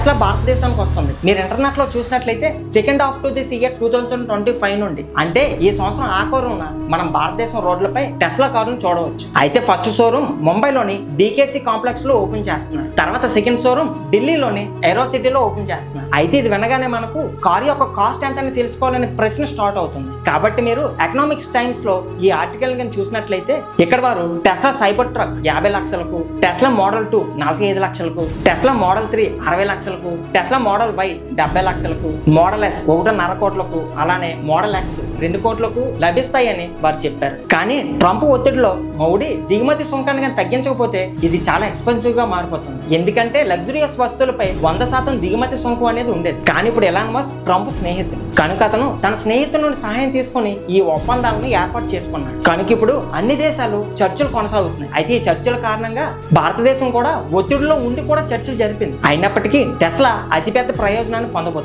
Tesla భారతదేశానికి వస్తుంది. మీరు ఇంటర్నెట్ లో చూసినట్లయితే second half to this year 2025 నుండి అంటే ఈ సంవత్సరం ఆఖరున మనం భారతదేశం రోడ్లపై టెస్లా కారును చూడవచ్చు. అయితే ఫస్ట్ షోరూమ్ ముంబైలోని డీకేసీ కాంప్లెక్స్ లో ఓపెన్ చేస్తున్నారు. తర్వాత సెకండ్ షోరూమ్ ఢిల్లీలోని ఏరో సిటీలో ఓపెన్ చేస్తున్నారు. అయితే ఇది వినగానే మనకు కారు యొక్క కాస్ట్ ఎంత అని తెలుసుకోవాలనే ప్రశ్న స్టార్ట్ అవుతుంది. కాబట్టి మీరు ఎకనామిక్స్ టైమ్స్ లో ఈ ఆర్టికల్ ని చూసినట్లయితే ఇక్కడ వారు టెస్లా సైబర్ ట్రక్ 50 లక్షలకు, టెస్లా మోడల్ 2 45 లక్షలకు, టెస్లా మోడల్ 3 60 లక్షలకు, టెస్లా మోడల్ Y 70 లక్షలకు, మోడల్ S 1.5 కోట్లకు, అలానే మోడల్ X 2 కోట్లకు లభిస్తాయని వారు చెప్పారు. కానీ ట్రంప్ ఒత్తిడిలో మోడీ దిగుమతి సుంకాన్ని తగ్గించకపోతే ఇది చాలా ఎక్స్పెన్సివ్ గా మారిపోతుంది. ఎందుకంటే లగ్జరియస్ వస్తువులపై 100% దిగుమతి సుంకం అనేది ఉండేది. కానీ ఇప్పుడు ఎలాన్ మస్క్ ట్రంప్ స్నేహితుడు కనుక అతను తన స్నేహితుల నుండి సహాయం తీసుకుని ఈ ఒప్పందాలను ఏర్పాటు చేసుకున్నాడు. కనుక ఇప్పుడు అన్ని దేశాలు చర్చలు కొనసాగుతున్నాయి. అయితే ఈ చర్చల కారణంగా భారతదేశం కూడా ఒత్తిడిలో ఉండి కూడా చర్చలు జరిపింది. అయినప్పటికీ టెస్లా అతిపెద్ద ప్రయోజనాన్ని పొందబోతుంది.